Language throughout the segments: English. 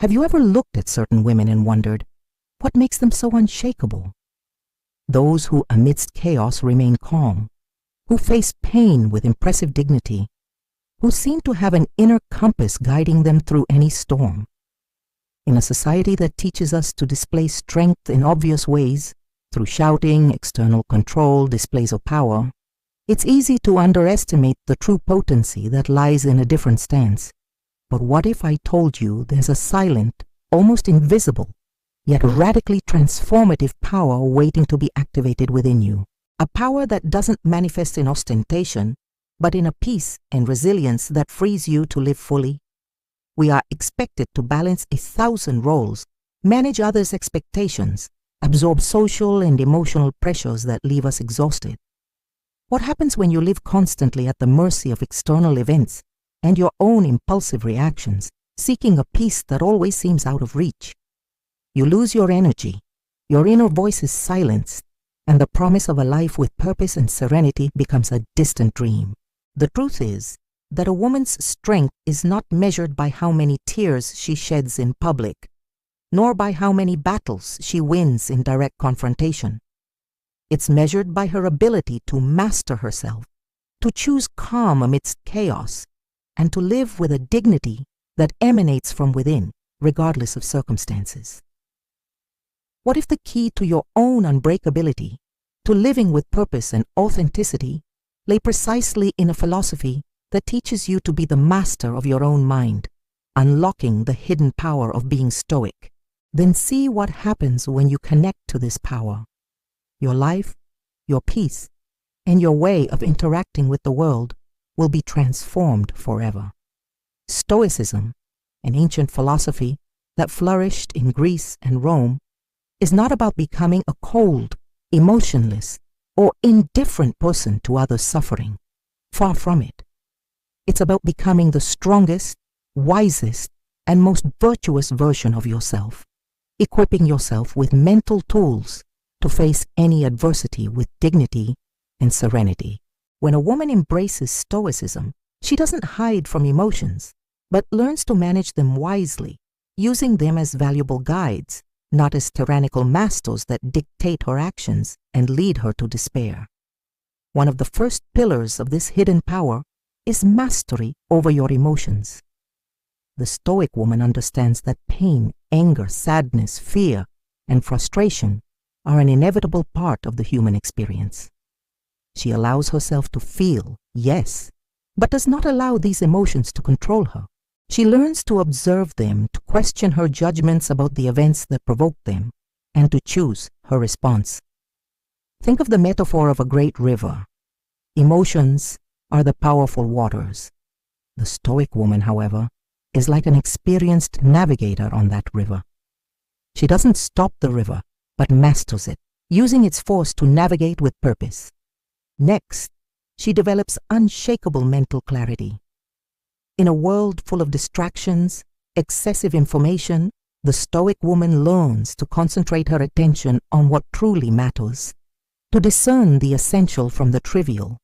Have you ever looked at certain women and wondered, what makes them so unshakable? Those who amidst chaos remain calm, who face pain with impressive dignity, who seem to have an inner compass guiding them through any storm. In a society that teaches us to display strength in obvious ways, through shouting, external control, displays of power, it's easy to underestimate the true potency that lies in a different stance. But what if I told you there's a silent, almost invisible, yet radically transformative power waiting to be activated within you? A power that doesn't manifest in ostentation, but in a peace and resilience that frees you to live fully. We are expected to balance 1,000 roles, manage others' expectations, absorb social and emotional pressures that leave us exhausted. What happens when you live constantly at the mercy of external events and your own impulsive reactions, seeking a peace that always seems out of reach? You lose your energy, your inner voice is silenced, and the promise of a life with purpose and serenity becomes a distant dream. The truth is that a woman's strength is not measured by how many tears she sheds in public, nor by how many battles she wins in direct confrontation. It's measured by her ability to master herself, to choose calm amidst chaos, and to live with a dignity that emanates from within, regardless of circumstances. What if the key to your own unbreakability, to living with purpose and authenticity, lay precisely in a philosophy that teaches you to be the master of your own mind, unlocking the hidden power of being stoic? Then see what happens when you connect to this power. Your life, your peace, and your way of interacting with the world will be transformed forever. Stoicism, an ancient philosophy that flourished in Greece and Rome, is not about becoming a cold, emotionless, or indifferent person to others' suffering. Far from it. It's about becoming the strongest, wisest, and most virtuous version of yourself, equipping yourself with mental tools to face any adversity with dignity and serenity. When a woman embraces Stoicism, she doesn't hide from emotions, but learns to manage them wisely, using them as valuable guides, not as tyrannical masters that dictate her actions and lead her to despair. One of the first pillars of this hidden power is mastery over your emotions. The Stoic woman understands that pain, anger, sadness, fear, and frustration are an inevitable part of the human experience. She allows herself to feel, yes, but does not allow these emotions to control her. She learns to observe them, to question her judgments about the events that provoke them, and to choose her response. Think of the metaphor of a great river. Emotions are the powerful waters. The Stoic woman, however, is like an experienced navigator on that river. She doesn't stop the river, but masters it, using its force to navigate with purpose. Next, she develops unshakable mental clarity. In a world full of distractions, excessive information, the Stoic woman learns to concentrate her attention on what truly matters, to discern the essential from the trivial,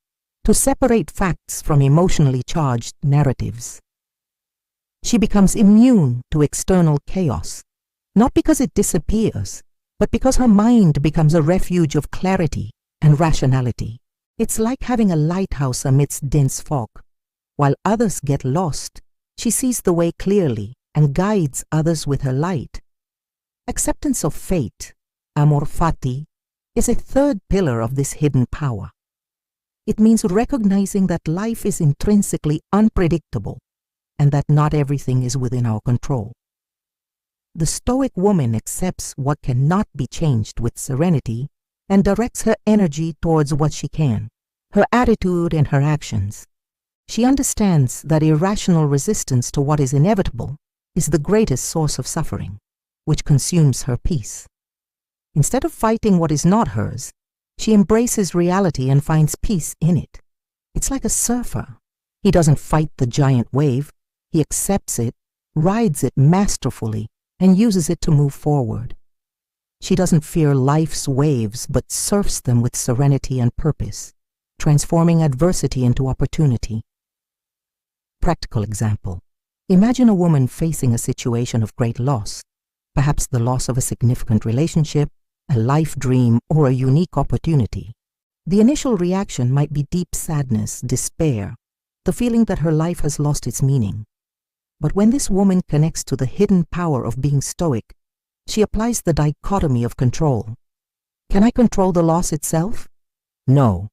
to separate facts from emotionally charged narratives. She becomes immune to external chaos, not because it disappears, but because her mind becomes a refuge of clarity and rationality. It's like having a lighthouse amidst dense fog. While others get lost, she sees the way clearly and guides others with her light. Acceptance of fate, amor fati, is a third pillar of this hidden power. It means recognizing that life is intrinsically unpredictable and that not everything is within our control. The Stoic woman accepts what cannot be changed with serenity and directs her energy towards what she can, her attitude and her actions. She understands that irrational resistance to what is inevitable is the greatest source of suffering, which consumes her peace. Instead of fighting what is not hers, she embraces reality and finds peace in it. It's like a surfer. He doesn't fight the giant wave. He accepts it, rides it masterfully, and uses it to move forward. She doesn't fear life's waves, but surfs them with serenity and purpose, transforming adversity into opportunity. Practical example. Imagine a woman facing a situation of great loss, perhaps the loss of a significant relationship, a life dream, or a unique opportunity. The initial reaction might be deep sadness, despair, the feeling that her life has lost its meaning. But when this woman connects to the hidden power of being stoic, she applies the dichotomy of control. Can I control the loss itself? No.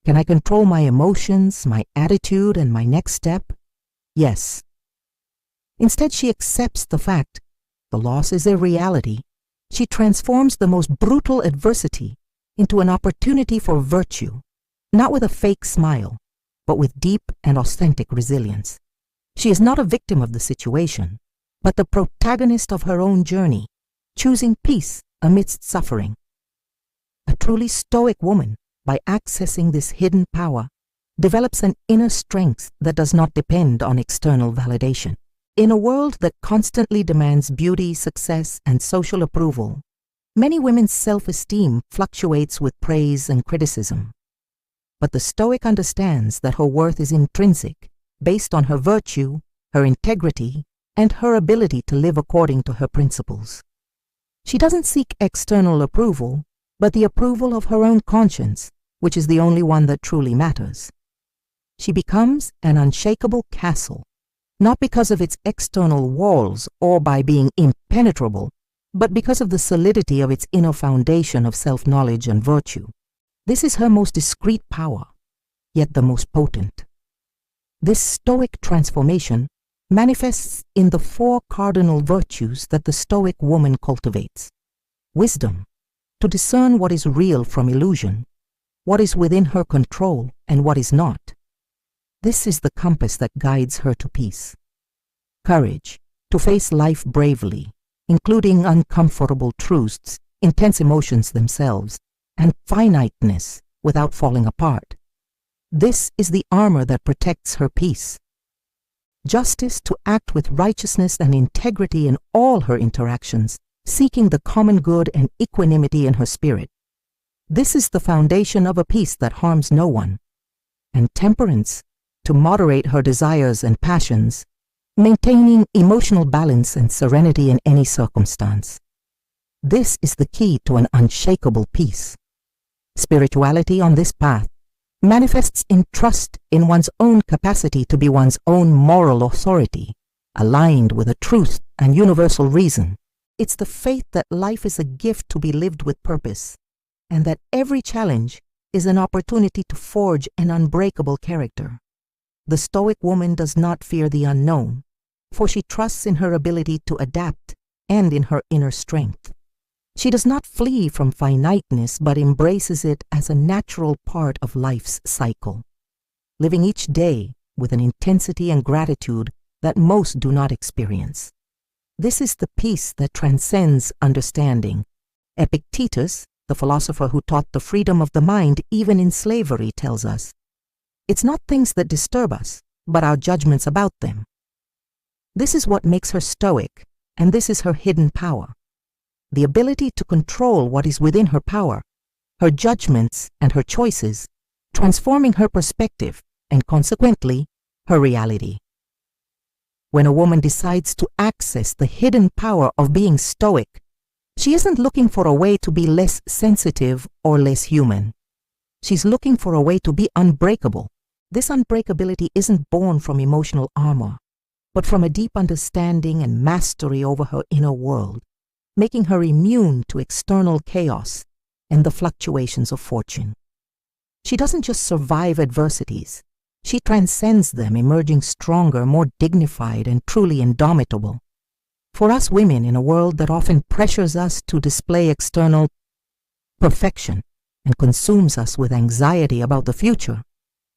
Can I control my emotions, my attitude, and my next step? Yes. Instead, she accepts the fact the loss is a reality. She transforms the most brutal adversity into an opportunity for virtue, not with a fake smile, but with deep and authentic resilience. She is not a victim of the situation, but the protagonist of her own journey, choosing peace amidst suffering. A truly stoic woman, by accessing this hidden power, develops an inner strength that does not depend on external validation. In a world that constantly demands beauty, success, and social approval, many women's self-esteem fluctuates with praise and criticism. But the Stoic understands that her worth is intrinsic, based on her virtue, her integrity, and her ability to live according to her principles. She doesn't seek external approval, but the approval of her own conscience, which is the only one that truly matters. She becomes an unshakable castle, not because of its external walls or by being impenetrable, but because of the solidity of its inner foundation of self-knowledge and virtue. This is her most discreet power, yet the most potent. This Stoic transformation manifests in the 4 cardinal virtues that the Stoic woman cultivates. Wisdom, to discern what is real from illusion, what is within her control and what is not. This is the compass that guides her to peace. Courage, to face life bravely, including uncomfortable truths, intense emotions themselves, and finiteness without falling apart. This is the armor that protects her peace. Justice, to act with righteousness and integrity in all her interactions, seeking the common good and equanimity in her spirit. This is the foundation of a peace that harms no one. And temperance, to moderate her desires and passions, maintaining emotional balance and serenity in any circumstance. This is the key to an unshakable peace. Spirituality on this path manifests in trust in one's own capacity to be one's own moral authority, aligned with a truth and universal reason. It's the faith that life is a gift to be lived with purpose, and that every challenge is an opportunity to forge an unbreakable character. The Stoic woman does not fear the unknown, for she trusts in her ability to adapt and in her inner strength. She does not flee from finiteness, but embraces it as a natural part of life's cycle, living each day with an intensity and gratitude that most do not experience. This is the peace that transcends understanding. Epictetus, the philosopher who taught the freedom of the mind even in slavery, tells us, it's not things that disturb us, but our judgments about them. This is what makes her stoic, and this is her hidden power. The ability to control what is within her power, her judgments and her choices, transforming her perspective and consequently her reality. When a woman decides to access the hidden power of being stoic, she isn't looking for a way to be less sensitive or less human. She's looking for a way to be unbreakable. This unbreakability isn't born from emotional armor, but from a deep understanding and mastery over her inner world, making her immune to external chaos and the fluctuations of fortune. She doesn't just survive adversities, she transcends them, emerging stronger, more dignified, and truly indomitable. For us women, in a world that often pressures us to display external perfection and consumes us with anxiety about the future,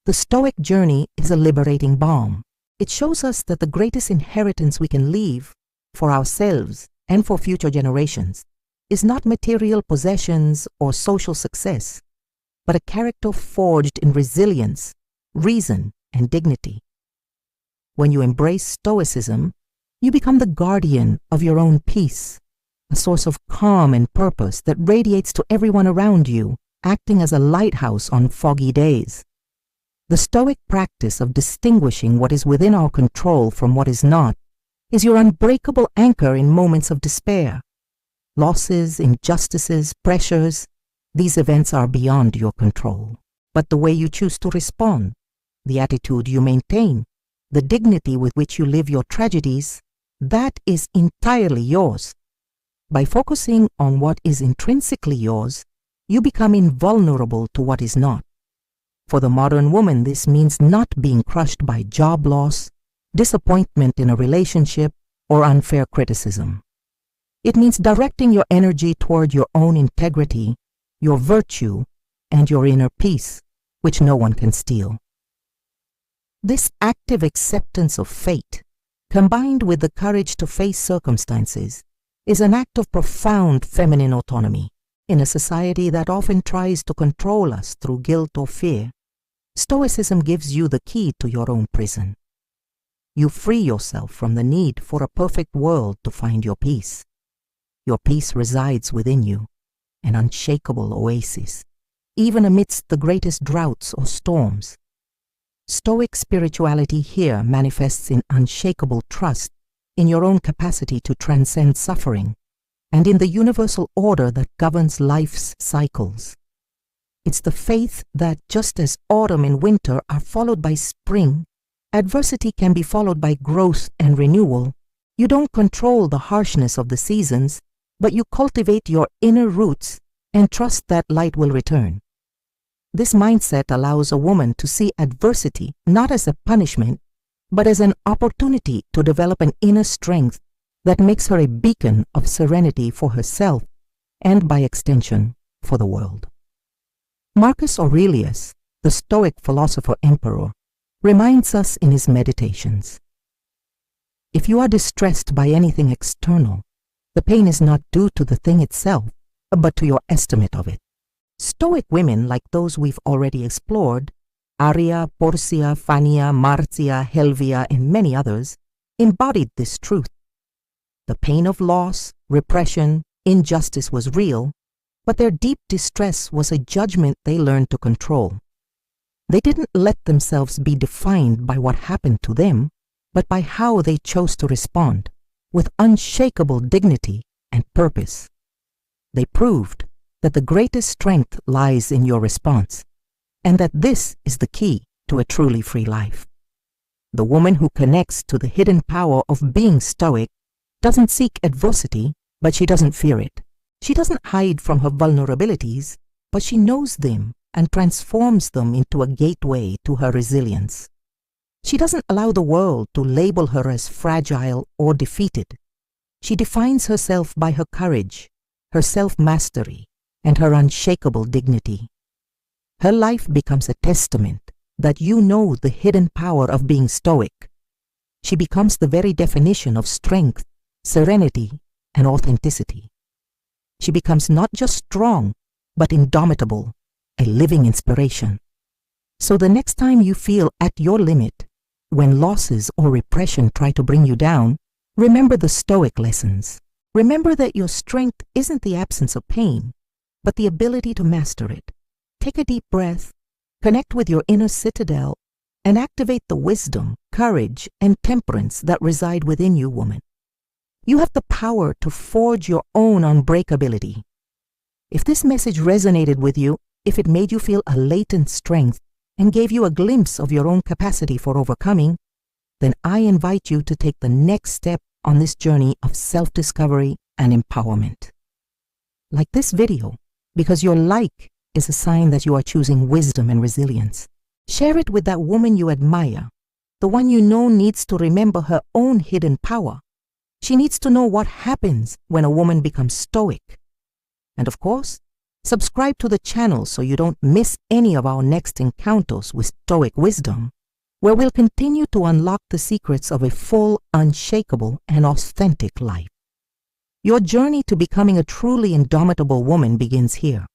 the Stoic journey is a liberating balm. It shows us that the greatest inheritance we can leave for ourselves and for future generations is not material possessions or social success, but a character forged in resilience, reason, and dignity. When you embrace Stoicism, you become the guardian of your own peace, a source of calm and purpose that radiates to everyone around you, acting as a lighthouse on foggy days. The Stoic practice of distinguishing what is within our control from what is not is your unbreakable anchor in moments of despair. Losses, injustices, pressures, these events are beyond your control. But the way you choose to respond, the attitude you maintain, the dignity with which you live your tragedies, that is entirely yours. By focusing on what is intrinsically yours, you become invulnerable to what is not. For the modern woman, this means not being crushed by job loss, disappointment in a relationship, or unfair criticism. It means directing your energy toward your own integrity, your virtue, and your inner peace, which no one can steal. This active acceptance of fate, combined with the courage to face circumstances, is an act of profound feminine autonomy. In a society that often tries to control us through guilt or fear, Stoicism gives you the key to your own prison. You free yourself from the need for a perfect world to find your peace. Your peace resides within you, an unshakable oasis, even amidst the greatest droughts or storms. Stoic spirituality here manifests in unshakable trust in your own capacity to transcend suffering and in the universal order that governs life's cycles. It's the faith that just as autumn and winter are followed by spring, adversity can be followed by growth and renewal. You don't control the harshness of the seasons, but you cultivate your inner roots and trust that light will return. This mindset allows a woman to see adversity not as a punishment, but as an opportunity to develop an inner strength that makes her a beacon of serenity for herself and, by extension, for the world. Marcus Aurelius, the Stoic philosopher-emperor, reminds us in his Meditations, "If you are distressed by anything external, the pain is not due to the thing itself, but to your estimate of it." Stoic women, like those we've already explored, Arria, Porcia, Fannia, Marcia, Helvia, and many others, embodied this truth. The pain of loss, repression, injustice was real, but their deep distress was a judgment they learned to control. They didn't let themselves be defined by what happened to them, but by how they chose to respond, with unshakable dignity and purpose. They proved that the greatest strength lies in your response, and that this is the key to a truly free life. The woman who connects to the hidden power of being stoic doesn't seek adversity, but she doesn't fear it. She doesn't hide from her vulnerabilities, but she knows them and transforms them into a gateway to her resilience. She doesn't allow the world to label her as fragile or defeated. She defines herself by her courage, her self-mastery, and her unshakable dignity. Her life becomes a testament that you know the hidden power of being stoic. She becomes the very definition of strength, serenity, and authenticity. She becomes not just strong, but indomitable, a living inspiration. So the next time you feel at your limit, when losses or repression try to bring you down, remember the Stoic lessons. Remember that your strength isn't the absence of pain, but the ability to master it. Take a deep breath, connect with your inner citadel, and activate the wisdom, courage, and temperance that reside within you, woman. You have the power to forge your own unbreakability. If this message resonated with you, if it made you feel a latent strength and gave you a glimpse of your own capacity for overcoming, then I invite you to take the next step on this journey of self-discovery and empowerment. Like this video, because your like is a sign that you are choosing wisdom and resilience. Share it with that woman you admire, the one you know needs to remember her own hidden power. She needs to know what happens when a woman becomes stoic. And of course, subscribe to the channel so you don't miss any of our next encounters with Stoic wisdom, where we'll continue to unlock the secrets of a full, unshakable, and authentic life. Your journey to becoming a truly indomitable woman begins here.